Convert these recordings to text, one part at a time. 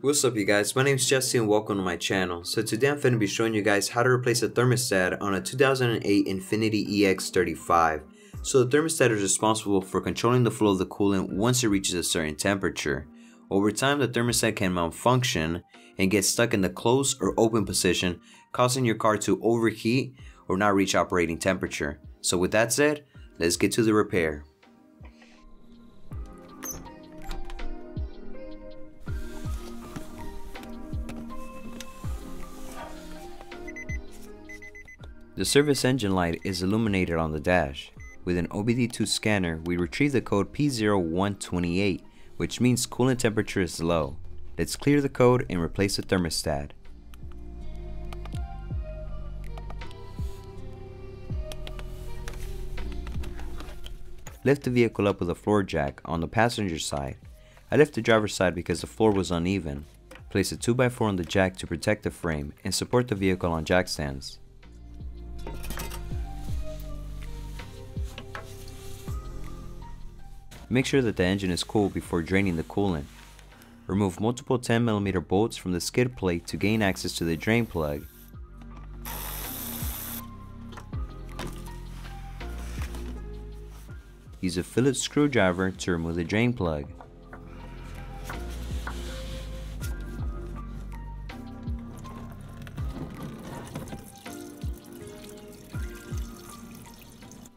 What's up you guys, my name is Jesse and welcome to my channel. So today I'm going to be showing you guys how to replace a thermostat on a 2008 Infiniti EX35. So the thermostat is responsible for controlling the flow of the coolant once it reaches a certain temperature. Over time the thermostat can malfunction and get stuck in the closed or open position, causing your car to overheat or not reach operating temperature. So with that said, let's get to the repair. The service engine light is illuminated on the dash. With an OBD2 scanner, we retrieve the code P0128, which means coolant temperature is low. Let's clear the code and replace the thermostat. Lift the vehicle up with a floor jack on the passenger side. I lift the driver's side because the floor was uneven. Place a 2x4 on the jack to protect the frame and support the vehicle on jack stands. Make sure that the engine is cool before draining the coolant. Remove multiple 10mm bolts from the skid plate to gain access to the drain plug. Use a Phillips screwdriver to remove the drain plug.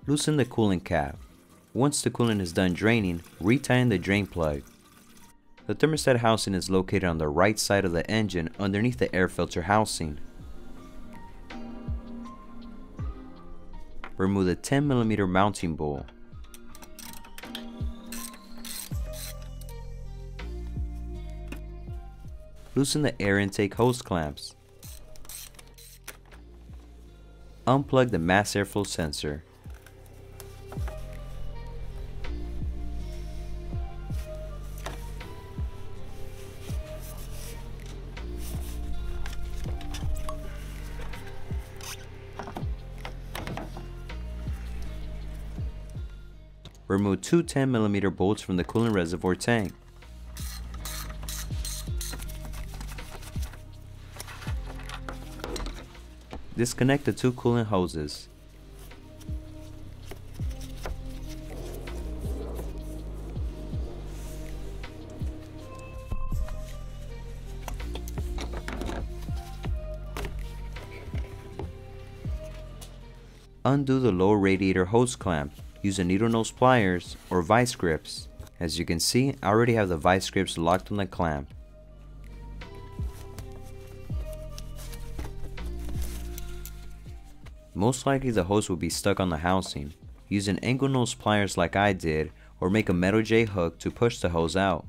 Loosen the coolant cap. Once the coolant is done draining, retighten the drain plug. The thermostat housing is located on the right side of the engine underneath the air filter housing. Remove the 10mm mounting bolt. Loosen the air intake hose clamps. Unplug the mass airflow sensor. Remove two 10mm bolts from the coolant reservoir tank. Disconnect the two coolant hoses. Undo the lower radiator hose clamp. Use a needle nose pliers or vice grips. As you can see, I already have the vice grips locked on the clamp. Most likely the hose will be stuck on the housing. Use an angle nose pliers like I did, or make a metal J hook to push the hose out.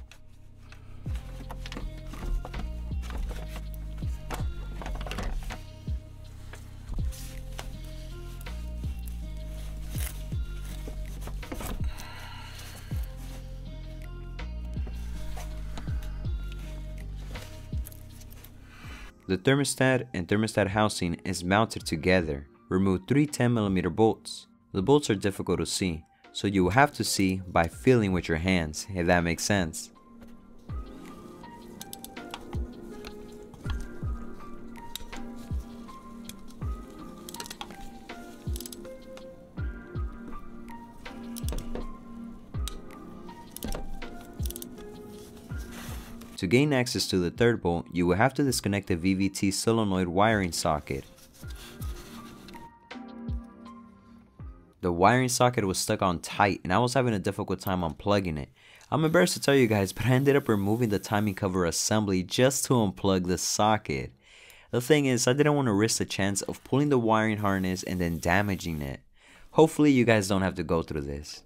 The thermostat and thermostat housing is mounted together. Remove three 10mm bolts. The bolts are difficult to see, so you will have to see by feeling with your hands, if that makes sense. To gain access to the third bolt, you will have to disconnect the VVT solenoid wiring socket. The wiring socket was stuck on tight and I was having a difficult time unplugging it. I'm embarrassed to tell you guys, but I ended up removing the timing cover assembly just to unplug the socket. The thing is, I didn't want to risk the chance of pulling the wiring harness and then damaging it. Hopefully you guys don't have to go through this.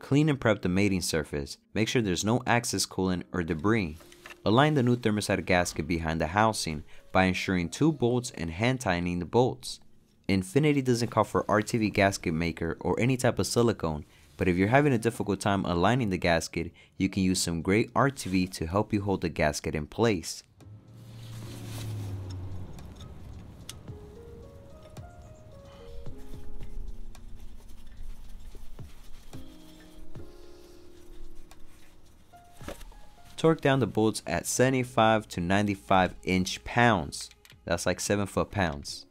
Clean and prep the mating surface. Make sure there's no excess coolant or debris. Align the new thermostat gasket behind the housing by ensuring 2 bolts and hand tightening the bolts. Infiniti doesn't call for RTV gasket maker or any type of silicone, but if you're having a difficult time aligning the gasket, you can use some great RTV to help you hold the gasket in place. Torque down the bolts at 75 to 95 inch-pounds. That's like 7 foot-pounds.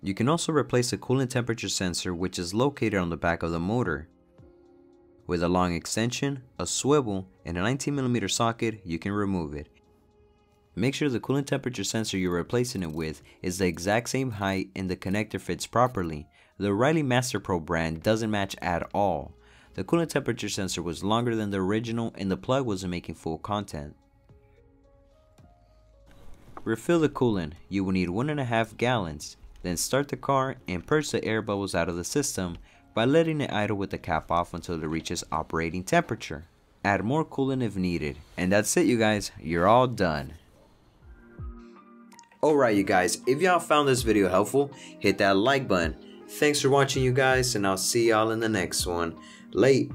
You can also replace the coolant temperature sensor, which is located on the back of the motor. With a long extension, a swivel, and a 19mm socket, you can remove it. Make sure the coolant temperature sensor you're replacing it with is the exact same height and the connector fits properly. The Riley Master Pro brand doesn't match at all. The coolant temperature sensor was longer than the original and the plug wasn't making full content. Refill the coolant. You will need 1.5 gallons. Then start the car and purge the air bubbles out of the system by letting it idle with the cap off until it reaches operating temperature. Add more coolant if needed. And that's it, you guys. You're all done. Alright, you guys, if y'all found this video helpful, hit that like button. Thanks for watching, you guys, and I'll see y'all in the next one. Late.